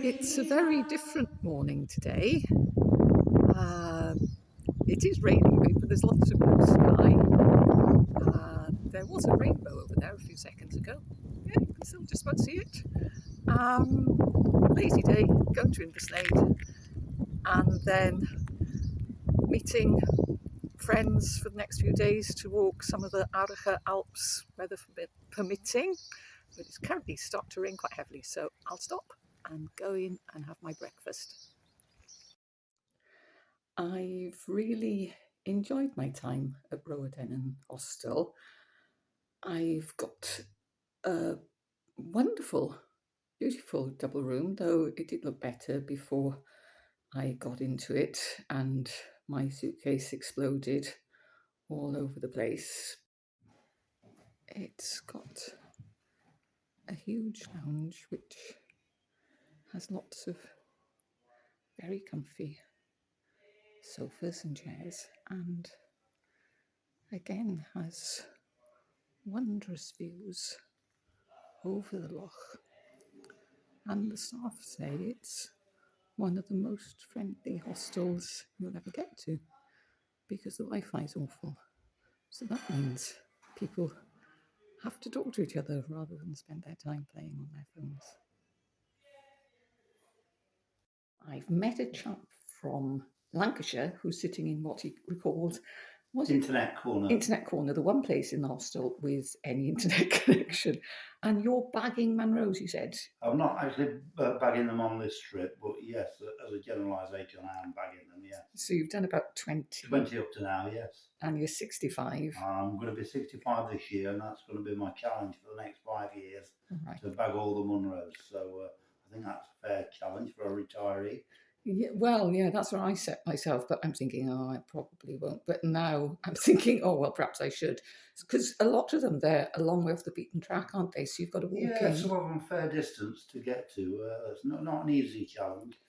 It's a very different morning today. It is raining a bit, but there's lots of blue sky. There was a rainbow over there a few seconds ago. Yeah, you can still just about see it. Lazy day, going to Inversnaid, and then meeting friends for the next few days to walk some of the Aurige Alps, weather permitting. But it's currently starting to rain quite heavily, so I'll stop and go in and have my breakfast. I've really enjoyed my time at Rowardennan Hostel. I've got a wonderful, beautiful double room, though it did look better before I got into it and my suitcase exploded all over the place. It's got a huge lounge which has lots of very comfy sofas and chairs, and again has wondrous views over the loch, and the staff say it's one of the most friendly hostels you'll ever get to because the Wi-Fi is awful. So that means people have to talk to each other rather than spend their time playing on their phones. I've met a chap from Lancashire who's sitting in what he recalled Internet corner, the one place in the hostel with any internet connection. And you're bagging Munros, you said? I'm not actually bagging them on this trip, but yes, as a generalisation, I am bagging them, yes. So you've done about 20? 20 up to now, yes. And you're 65? I'm going to be 65 this year, and that's going to be my challenge for the next 5 years, to bag all the Munros. So I think that's a fair challenge for a retiree. Yeah, well, yeah, that's what I set myself, but I'm thinking, I probably won't. But now I'm thinking, well, perhaps I should. Because a lot of them, they're a long way off the beaten track, aren't they? So you've got to walk in. Some of them fair distance to get to. It's not an easy challenge.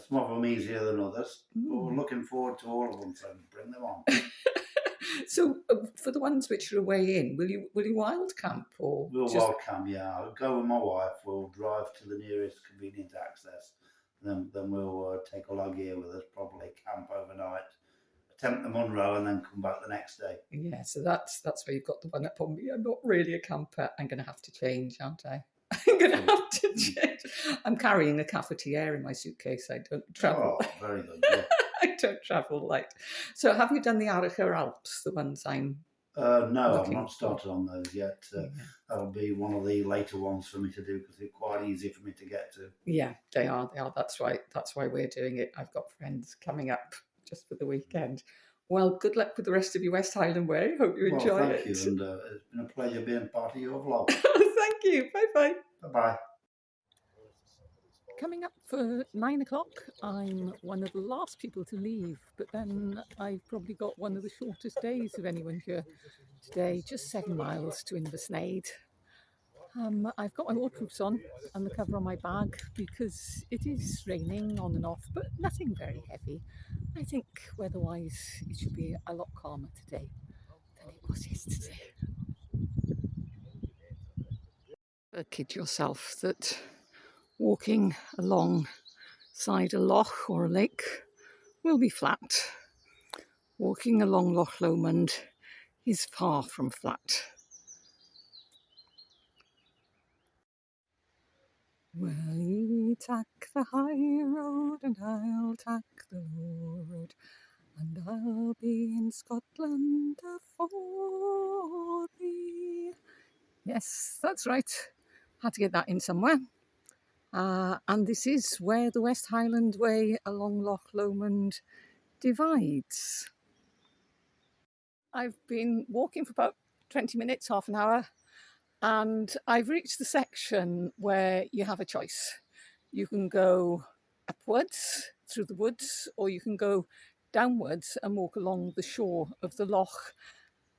Some of them easier than others. But we're looking forward to all of them, so bring them on. So for the ones which are away in, will you wild camp or? We'll wild camp, yeah. I'll go with my wife. We'll drive to the nearest convenient access. Then we'll take all our gear with us, probably camp overnight, attempt the Munro, and then come back the next day. Yeah, so that's where you've got the one up on me. I'm not really a camper. I'm going to have to change, aren't I? I'm going to have to change. I'm carrying a cafetiere in my suitcase. I don't travel. Oh, very good. Yeah. I don't travel light. So have you done the Aurige Alps, the ones I'm No, I've not started on those yet. That'll be one of the later ones for me to do because they're quite easy for me to get to. Yeah, they are. That's why we're doing it. I've got friends coming up just for the weekend. Well, good luck with the rest of your West Highland Way. Hope you enjoy it. Thank you, and it's been a pleasure being part of your vlog. Thank you. Bye-bye. Bye-bye. Coming up for 9 o'clock, I'm one of the last people to leave, but then I've probably got one of the shortest days of anyone here today, just 7 miles to Inversnaid. I've got my waterproofs on and the cover on my bag because it is raining on and off, but nothing very heavy. I think weather-wise it should be a lot calmer today than it was yesterday. Kid yourself that walking alongside a loch or a lake will be flat. Walking along Loch Lomond is far from flat. Well, ye tak the high road and I'll tak the low road, and I'll be in Scotland afore thee. Yes, that's right. Had to get that in somewhere. And this is where the West Highland Way along Loch Lomond divides. I've been walking for about 20 minutes, half an hour, and I've reached the section where you have a choice. You can go upwards through the woods, or you can go downwards and walk along the shore of the loch.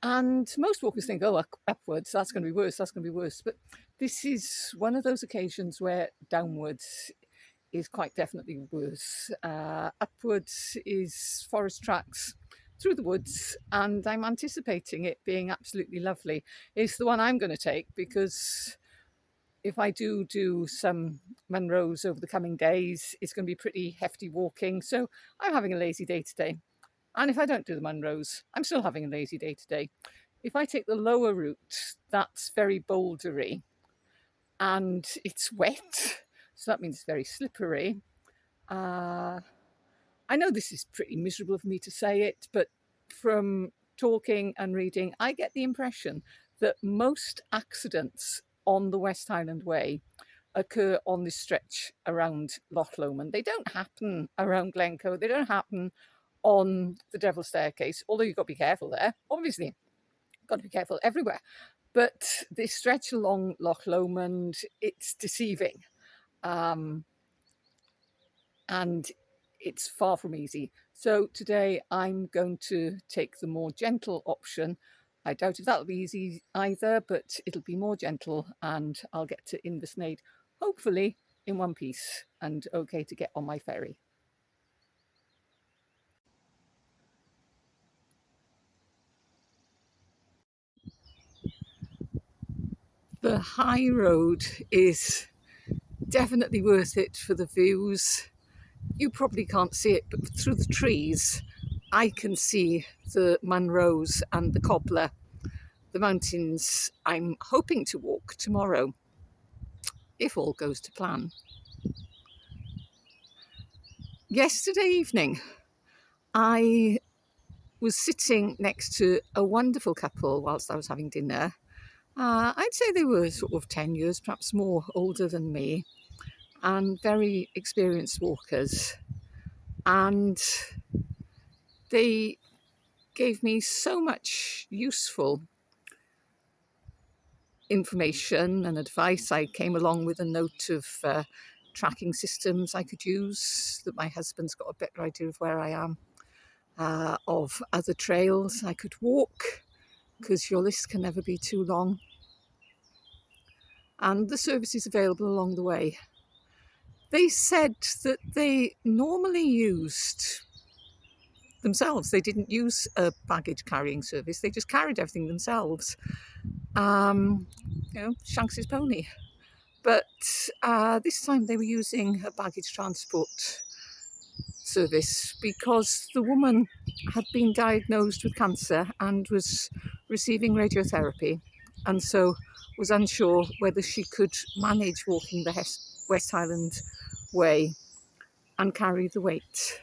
And most walkers think, oh, upwards, that's going to be worse, that's going to be worse. But this is one of those occasions where downwards is quite definitely worse. Upwards is forest tracks through the woods, and I'm anticipating it being absolutely lovely. It's the one I'm going to take because if I do some Munros over the coming days, it's going to be pretty hefty walking. So I'm having a lazy day today. And if I don't do the Munros, I'm still having a lazy day today. If I take the lower route, that's very bouldery and it's wet. So that means it's very slippery. I know this is pretty miserable of me to say it, but from talking and reading, I get the impression that most accidents on the West Highland Way occur on this stretch around Loch Lomond. They don't happen around Glencoe. They don't happen on the Devil's Staircase, although you've got to be careful there. Obviously, got to be careful everywhere. But this stretch along Loch Lomond, it's deceiving. And it's far from easy. So today I'm going to take the more gentle option. I doubt if that'll be easy either, but it'll be more gentle and I'll get to Inversnaid, hopefully in one piece and okay to get on my ferry. The high road is definitely worth it for the views. You probably can't see it, but through the trees, I can see the Munros and the Cobbler, the mountains I'm hoping to walk tomorrow, if all goes to plan. Yesterday evening, I was sitting next to a wonderful couple whilst I was having dinner. I'd say they were sort of 10 years, perhaps more, older than me, and very experienced walkers. And they gave me so much useful information and advice. I came along with a note of tracking systems I could use, that my husband's got a better idea of where I am, of other trails I could walk, because your list can never be too long, and the services available along the way. They said that they normally used themselves. They didn't use a baggage carrying service. They just carried everything themselves. Shanks's pony. But this time they were using a baggage transport service because the woman had been diagnosed with cancer and was receiving radiotherapy, and so was unsure whether she could manage walking the West Highland Way and carry the weight.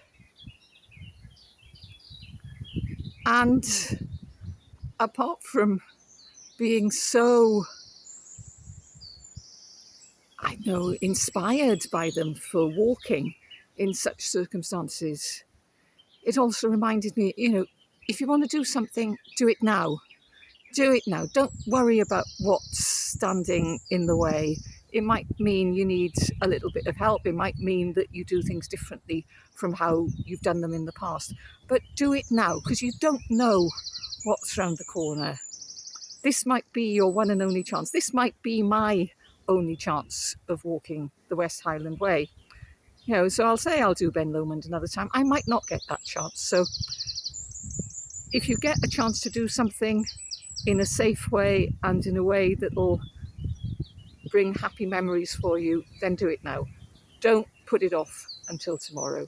And apart from being so, inspired by them for walking in such circumstances, it also reminded me, if you want to do something, do it now. Do it now. Don't worry about what's standing in the way. It might mean you need a little bit of help. It might mean that you do things differently from how you've done them in the past. But do it now, because you don't know what's round the corner. This might be your one and only chance. This might be my only chance of walking the West Highland Way. So I'll say I'll do Ben Lomond another time. I might not get that chance. So if you get a chance to do something in a safe way and in a way that will bring happy memories for you, then do it now. Don't put it off until tomorrow.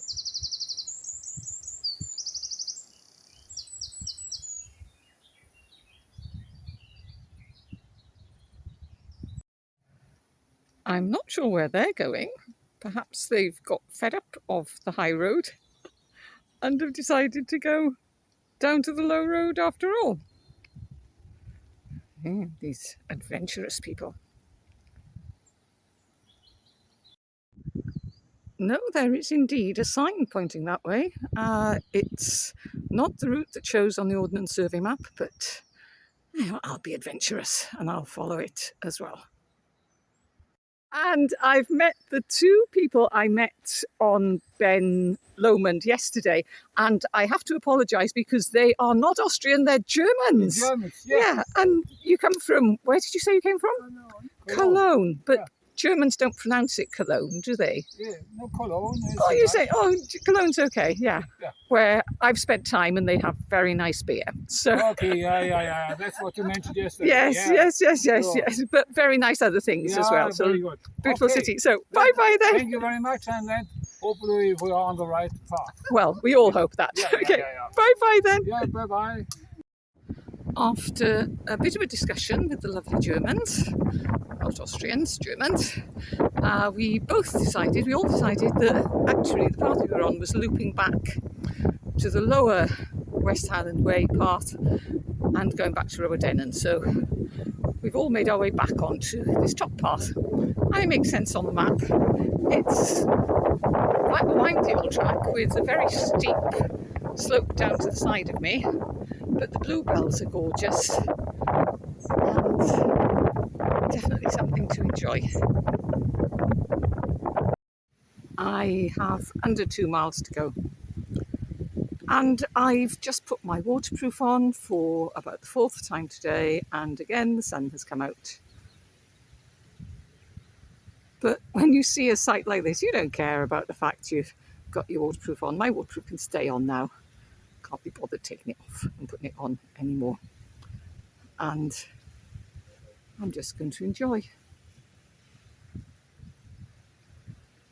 I'm not sure where they're going. Perhaps they've got fed up of the high road and have decided to go down to the low road after all. These adventurous people. No, there is indeed a sign pointing that way. It's not the route that shows on the Ordnance Survey map, but I'll be adventurous and I'll follow it as well. And I've met the two people I met on Ben Lomond yesterday, and I have to apologise because they are not Austrian, they're Germans. Germans, yes. Yeah, and you come from, where did you say you came from? Cologne. But Yeah. Germans don't pronounce it Cologne, do they? Yeah, no Cologne. Oh, you say, oh, Cologne's okay, yeah. Yeah. Where I've spent time and they have very nice beer. So Okay, yeah. That's what you mentioned yesterday. yes, Yeah. yes. But very nice other things as well. So very good. beautiful Okay. city. So bye then. Thank you very much, and then hopefully we are on the right path. Well, we all hope that. Yeah, Okay, yeah. bye then. Yeah, bye. After a bit of a discussion with the lovely Germans, not Austrians, Germans, we all decided that actually the path we were on was looping back to the lower West Highland Way path and going back to Rowardennan. So we've all made our way back onto this top path. And it makes sense on the map. It's quite a windy old track with a very steep slope down to the side of me, but the bluebells are gorgeous and definitely something to enjoy. I have under 2 miles to go, and I've just put my waterproof on for about the 4th time today, and again the sun has come out. But when you see a sight like this, you don't care about the fact you've got your waterproof on. My waterproof can stay on now. Can't be bothered taking it off and putting it on anymore. And I'm just going to enjoy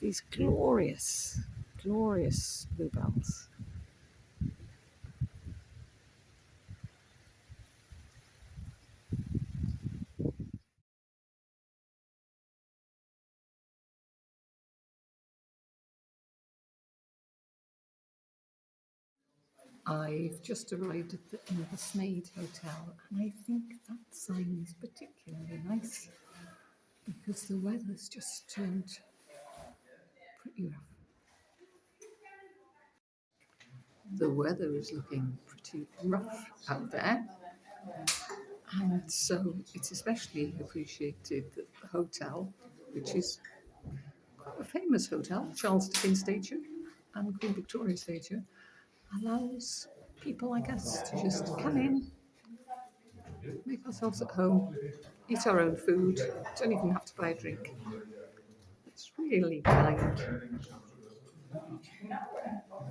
these glorious, glorious bluebells. I've just arrived at the Inversnaid Hotel, and I think that sign is particularly nice because the weather's just turned pretty rough. The weather is looking pretty rough out there, and so it's especially appreciated that the hotel, which is quite a famous hotel, Charles Dickens Statue and Queen Victoria Statue, allows people like us to just come in, make ourselves at home, eat our own food, don't even have to buy a drink. It's really kind.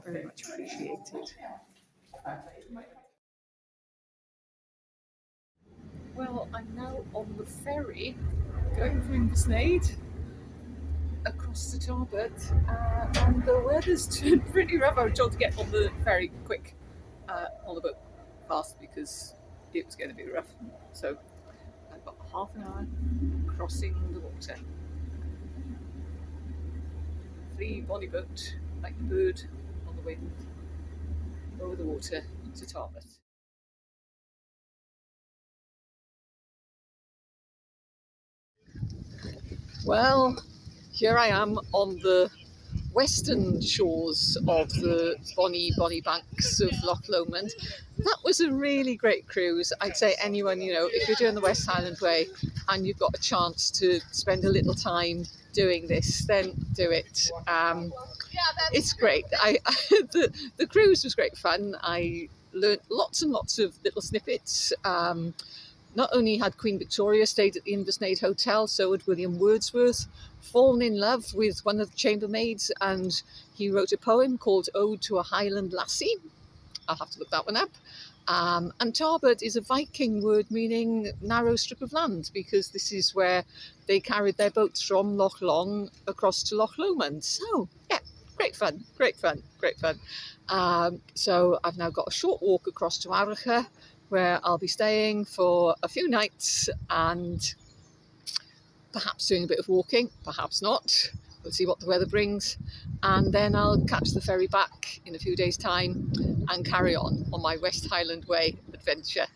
Very much appreciated. Well, I'm now on the ferry going from Inversnaid across the Tarbet, and the weather's turned pretty rough. I was told to get on the ferry quick, on the boat fast because it was going to be rough. So I've got half an hour crossing the water. Free bonny boat, like the bird on the wind, over the water to Tarbet. Well, here I am on the western shores of the bonny banks of Loch Lomond. That was a really great cruise. I'd say anyone, if you're doing the West Highland Way and you've got a chance to spend a little time doing this, then do it. It's great. The cruise was great fun. I learned lots and lots of little snippets. Not only had Queen Victoria stayed at the Inversnaid Hotel, so had William Wordsworth fallen in love with one of the chambermaids, and he wrote a poem called Ode to a Highland Lassie. I'll have to look that one up. And Tarbet is a Viking word meaning narrow strip of land, because this is where they carried their boats from Loch Long across to Loch Lomond. So, yeah, great fun. So I've now got a short walk across to Arracha, where I'll be staying for a few nights and perhaps doing a bit of walking, perhaps not. We'll see what the weather brings. And then I'll catch the ferry back in a few days' time and carry on my West Highland Way adventure.